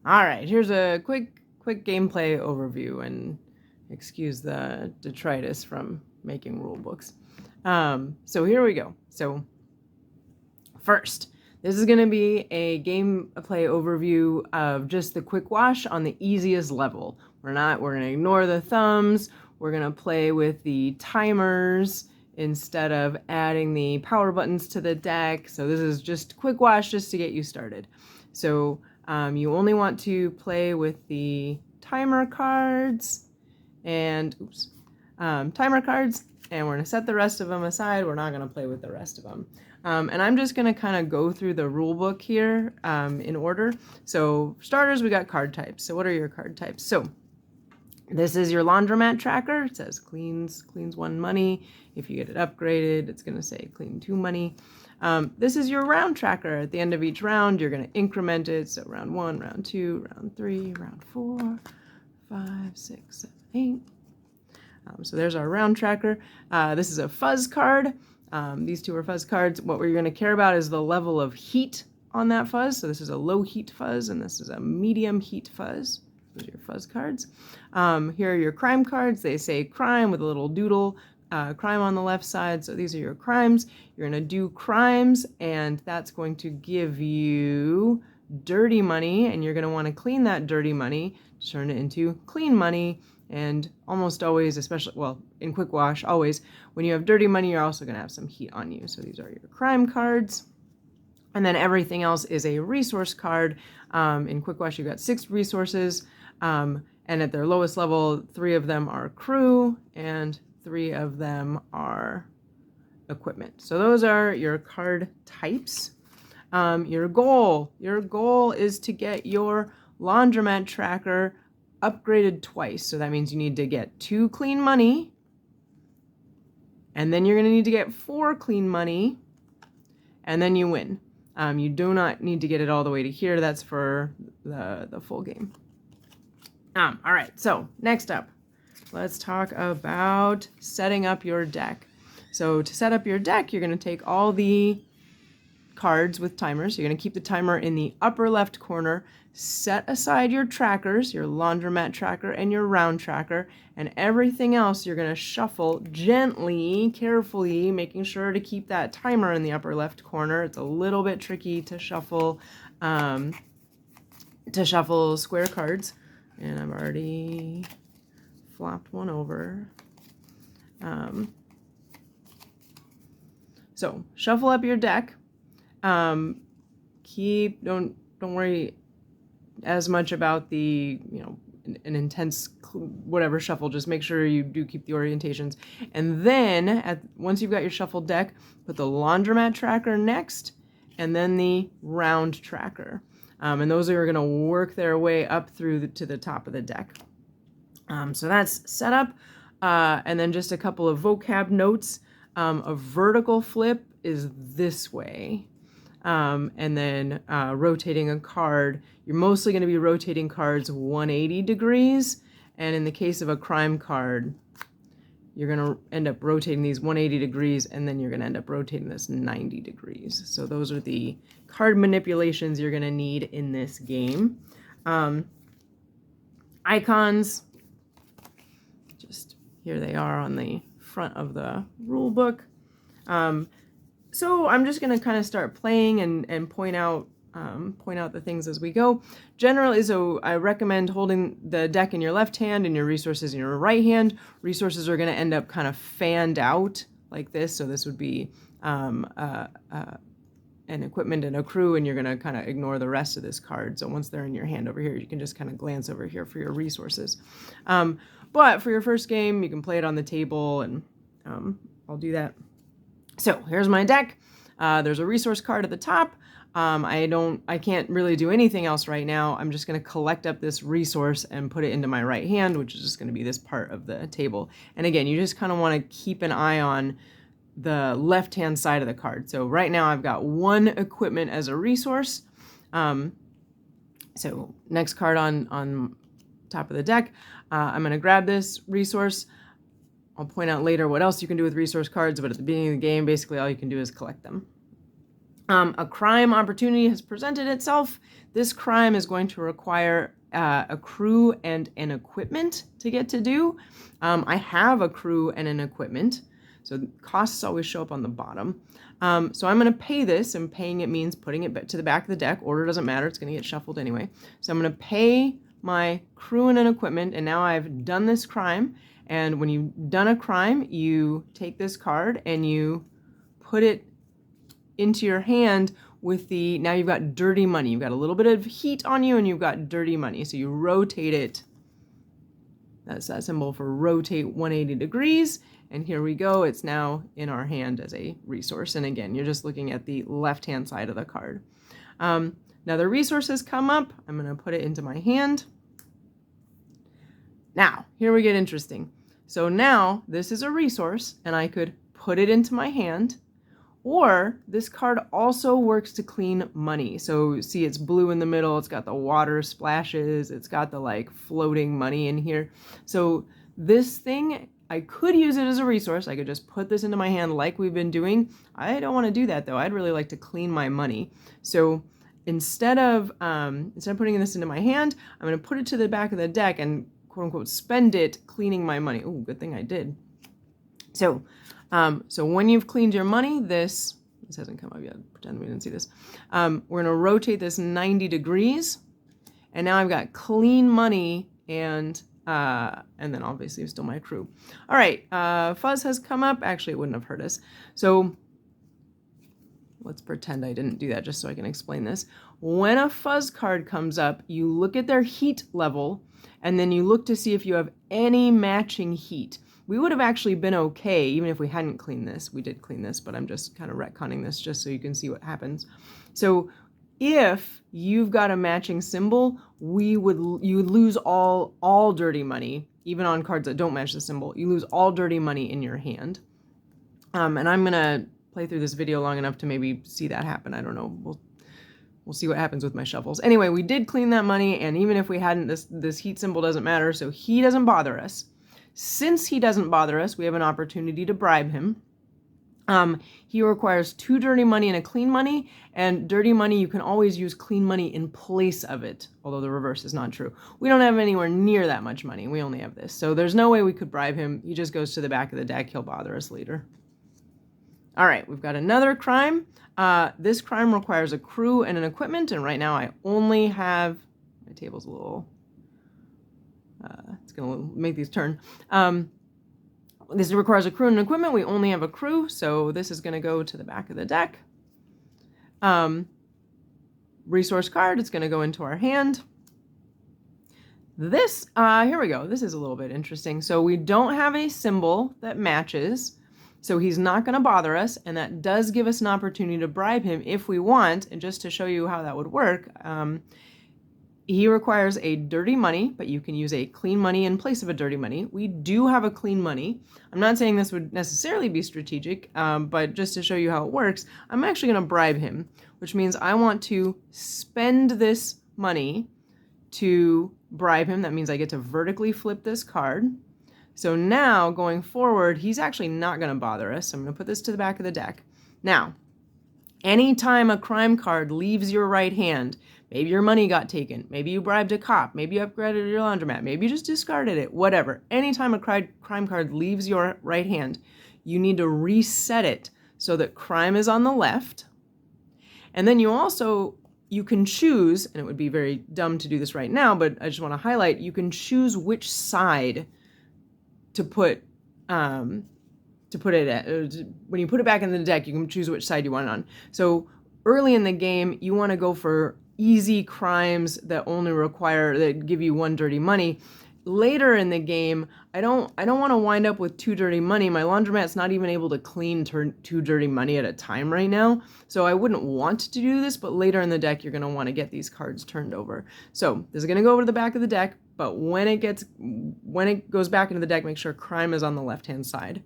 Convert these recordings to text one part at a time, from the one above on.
All right, here's a quick gameplay overview, and excuse the detritus from making rule books. So here we go. So first, this is going to be a gameplay overview of just the quick wash on the easiest level. We're going to ignore the thumbs. We're going to play with the timers instead of adding the power buttons to the deck. So this is just quick wash just to get you started. So you only want to play with the timer cards and timer cards, and we're going to set the rest of them aside. We're not going to play with the rest of them. And I'm just going to kind of go through the rule book here in order. So for starters, we got card types. So what are your card types? So this is your laundromat tracker. It says cleans 1 money. If you get it upgraded, it's going to say clean 2 money. This is your round tracker. At the end of each round, you're going to increment it. So round 1, round 2, round 3, round 4, 5, 6, 7, 8. So there's our round tracker. This is a fuzz card. These two are fuzz cards. What we're going to care about is the level of heat on that fuzz. So this is a low heat fuzz, and this is a medium heat fuzz. Those are your fuzz cards. Here are your crime cards. They say crime with a little doodle, crime on the left side. So these are your crimes. You're going to do crimes, and that's going to give you dirty money, and you're going to want to clean that dirty money, turn it into clean money. And almost always, especially, well, in quick wash, always, when you have dirty money, you're also going to have some heat on you. So these are your crime cards. And then everything else is a resource card. In quick wash, you've got 6 resources. And at their lowest level, 3 of them are crew and 3 of them are equipment. So those are your card types. Your goal is to get your laundromat tracker upgraded twice. So that means you need to get 2 clean money, and then you're going to need to get 4 clean money, and then you win. You do not need to get it all the way to here. That's for the full game. All right, so next up, let's talk about setting up your deck. So to set up your deck, you're going to take all the cards with timers. You're going to keep the timer in the upper left corner. Set aside your trackers, your laundromat tracker and your round tracker, and everything else you're going to shuffle gently, carefully, making sure to keep that timer in the upper left corner. It's a little bit tricky to shuffle square cards, and I've already flopped one over. So shuffle up your deck. Don't worry as much about the, an intense whatever shuffle. Just make sure you do keep the orientations. And then once you've got your shuffled deck, put the laundromat tracker next, and then the round tracker. And those are going to work their way up through to the top of the deck. So that's set up. And then just a couple of vocab notes. A vertical flip is this way. And then rotating a card, you're mostly going to be rotating cards 180 degrees. And in the case of a crime card, you're going to end up rotating these 180 degrees, and then you're going to end up rotating this 90 degrees. So those are the card manipulations you're going to need in this game. Icons, just here they are on the front of the rule book. So I'm just going to kind of start playing and point out the things as we go. Generally, so I recommend holding the deck in your left hand and your resources in your right hand. Resources are going to end up kind of fanned out like this. So this would be an equipment and a crew, and you're going to kind of ignore the rest of this card. So once they're in your hand over here, you can just kind of glance over here for your resources. But for your first game, you can play it on the table, and I'll do that. So here's my deck. There's a resource card at the top. I can't really do anything else right now. I'm just going to collect up this resource and put it into my right hand, which is just going to be this part of the table. And again, you just kind of want to keep an eye on the left-hand side of the card. So right now I've got 1 equipment as a resource. So next card on top of the deck, I'm going to grab this resource. I'll point out later what else you can do with resource cards, but at the beginning of the game, basically all you can do is collect them. A crime opportunity has presented itself. This crime is going to require a crew and an equipment to get to do. I have a crew and an equipment, so costs always show up on the bottom. So I'm going to pay this, and paying it means putting it to the back of the deck. Order doesn't matter, it's going to get shuffled anyway. So I'm going to pay my crew and an equipment, and now I've done this crime. And when you've done a crime, you take this card and you put it into your hand with now you've got dirty money. You've got a little bit of heat on you and you've got dirty money. So you rotate it. That's that symbol for rotate 180 degrees. And here we go. It's now in our hand as a resource. And again, you're just looking at the left-hand side of the card. Now the resources come up. I'm going to put it into my hand. Now, here we get interesting. So now this is a resource and I could put it into my hand. Or this card also works to clean money. So see, it's blue in the middle. It's got the water splashes. It's got the like floating money in here. So this thing, I could use it as a resource. I could just put this into my hand like we've been doing. I don't want to do that though. I'd really like to clean my money. So instead of putting this into my hand, I'm going to put it to the back of the deck and quote unquote spend it cleaning my money. Oh, good thing I did. So when you've cleaned your money, this hasn't come up yet. Pretend we didn't see this. We're going to rotate this 90 degrees. And now I've got clean money and then obviously still my crew. All right. Fuzz has come up. Actually, it wouldn't have hurt us. So let's pretend I didn't do that just so I can explain this. When a fuzz card comes up, you look at their heat level and then you look to see if you have any matching heat. We would have actually been okay even if we hadn't cleaned this. We did clean this, but I'm just kind of retconning this just so you can see what happens. So if you've got a matching symbol, you would lose all dirty money, even on cards that don't match the symbol. You lose all dirty money in your hand. And I'm going to play through this video long enough to maybe see that happen. I don't know. We'll see what happens with my shuffles. Anyway, we did clean that money, and even if we hadn't, this heat symbol doesn't matter, so he doesn't bother us. Since he doesn't bother us, we have an opportunity to bribe him. He requires 2 dirty money and a clean money, and dirty money, you can always use clean money in place of it, although the reverse is not true. We don't have anywhere near that much money. We only have this. So there's no way we could bribe him. He just goes to the back of the deck. He'll bother us later. All right, we've got another crime. This crime requires a crew and an equipment, and right now I only have, my table's a little, it's going to make these turn. This requires a crew and equipment. We only have a crew, so this is going to go to the back of the deck. Resource card, it's going to go into our hand. This, here we go. This is a little bit interesting. So we don't have a symbol that matches, so he's not going to bother us, and that does give us an opportunity to bribe him if we want. And just to show you how that would work, he requires a dirty money, but you can use a clean money in place of a dirty money. We do have a clean money. I'm not saying this would necessarily be strategic, but just to show you how it works, I'm actually going to bribe him, which means I want to spend this money to bribe him. That means I get to vertically flip this card. So now going forward, he's actually not going to bother us. So I'm going to put this to the back of the deck. Now, anytime a crime card leaves your right hand, maybe your money got taken, maybe you bribed a cop, maybe you upgraded your laundromat, maybe you just discarded it, whatever. Anytime a crime card leaves your right hand, you need to reset it so that crime is on the left. And then you can choose, and it would be very dumb to do this right now, but I just want to highlight, you can choose which side to put it at. When you put it back in the deck, you can choose which side you want it on. So early in the game, you want to go for easy crimes that give you 1 dirty money. Later in the game, I don't want to wind up with 2 dirty money. My laundromat's not even able to clean 2 dirty money at a time right now. So I wouldn't want to do this, but later in the deck, you're going to want to get these cards turned over. So this is going to go over to the back of the deck, but when it goes back into the deck, make sure crime is on the left-hand side.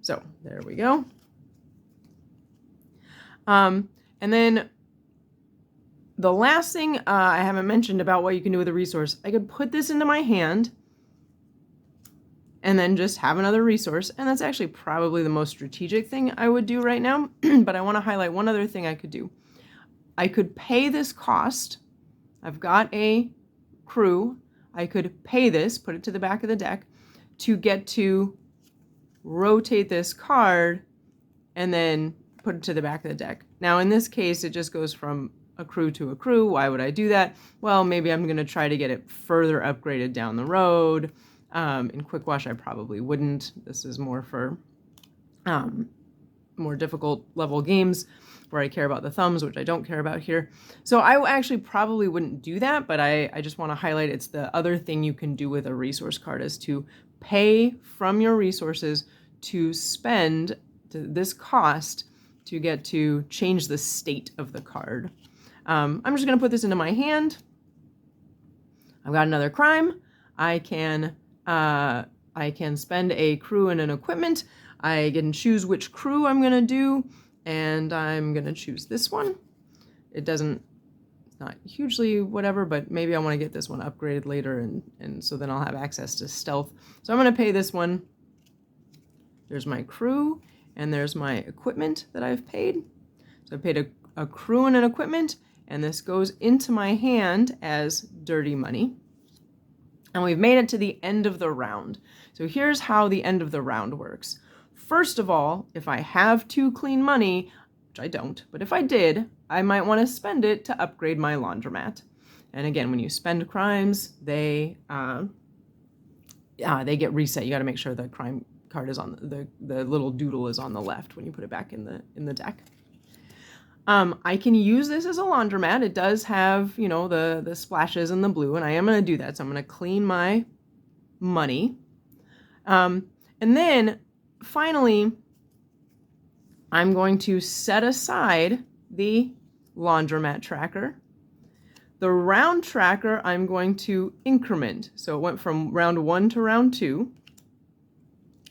So there we go. And then the last thing I haven't mentioned about what you can do with a resource, I could put this into my hand and then just have another resource. And that's actually probably the most strategic thing I would do right now. But I want to highlight one other thing I could do. I could pay this cost. I've got a crew. I could pay this, put it to the back of the deck, to get to rotate this card and then put it to the back of the deck. Now, in this case, it just goes from a crew to a crew. Why would I do that? Well, maybe I'm going to try to get it further upgraded down the road. In Quick Wash, I probably wouldn't. This is more for more difficult level games where I care about the thumbs, which I don't care about here. So I actually probably wouldn't do that, but I just want to highlight it's the other thing you can do with a resource card is to pay from your resources to spend this cost to get to change the state of the card. I'm just going to put this into my hand. I've got another crime. I can spend a crew and an equipment. I can choose which crew I'm going to do, and I'm going to choose this one. It's not hugely whatever, but maybe I want to get this one upgraded later, and so then I'll have access to stealth. So I'm going to pay this one. There's my crew, and there's my equipment that I've paid. So I paid a crew and an equipment, and this goes into my hand as dirty money. And we've made it to the end of the round. So here's how the end of the round works. First of all, if I have 2 clean money, which I don't, but if I did, I might want to spend it to upgrade my laundromat. And again, when you spend crimes, they get reset. You got to make sure the crime card is on the little doodle is on the left when you put it back in the deck. I can use this as a laundromat. It does have, the splashes and the blue, and I am going to do that. So I'm going to clean my money. And then finally, I'm going to set aside the laundromat tracker. The round tracker, I'm going to increment. So it went from round 1 to round 2.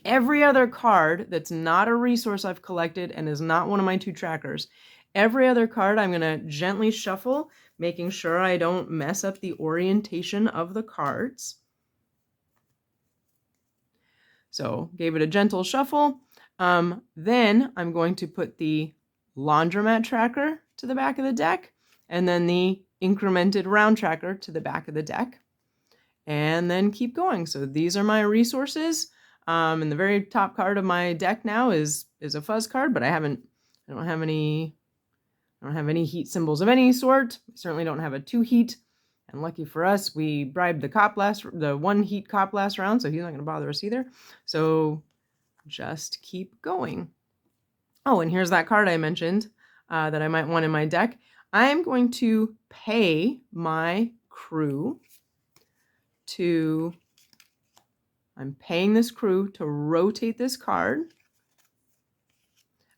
Every other card that's not a resource I've collected and is not one of my 2 trackers, every other card I'm going to gently shuffle, making sure I don't mess up the orientation of the cards. So gave it a gentle shuffle. Then I'm going to put the laundromat tracker to the back of the deck, and then the incremented round tracker to the back of the deck, and then keep going. So these are my resources. And the very top card of my deck now is a fuzz card, but I don't have any heat symbols of any sort. I certainly don't have a 2 heat. And lucky for us, we bribed the 1 heat cop last round, so he's not going to bother us either. So just keep going. Oh, and here's that card I mentioned that I might want in my deck. I'm going to pay my crew I'm paying this crew to rotate this card.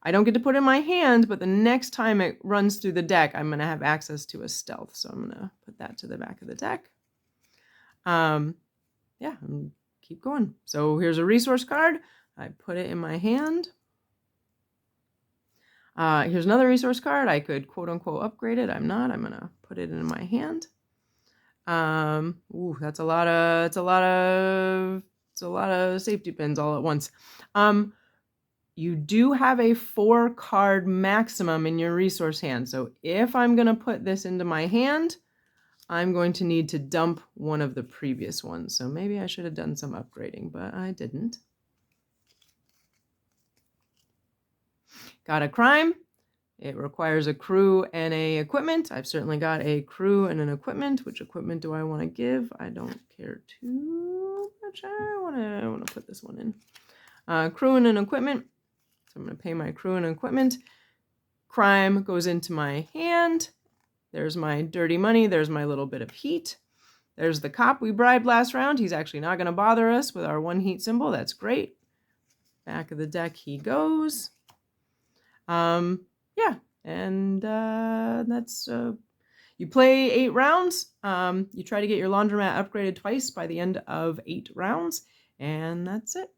I don't get to put it in my hand, but the next time it runs through the deck, I'm going to have access to a stealth. So I'm going to put that to the back of the deck. And keep going. So here's a resource card. I put it in my hand. Here's another resource card. I could quote unquote upgrade it. I'm not. I'm going to put it in my hand. That's a lot of safety pins all at once. You do have a 4 card maximum in your resource hand. So if I'm going to put this into my hand, I'm going to need to dump one of the previous ones. So maybe I should have done some upgrading, but I didn't. Got a crime. It requires a crew and a equipment. I've certainly got a crew and an equipment. Which equipment do I want to give? I don't care too much. I want to put this one in. Crew and an equipment. So I'm going to pay my crew and equipment. Crime goes into my hand. There's my dirty money. There's my little bit of heat. There's the cop we bribed last round. He's actually not going to bother us with our 1 heat symbol. That's great. Back of the deck he goes. That's you play 8 rounds. You try to get your laundromat upgraded twice by the end of 8 rounds, and that's it.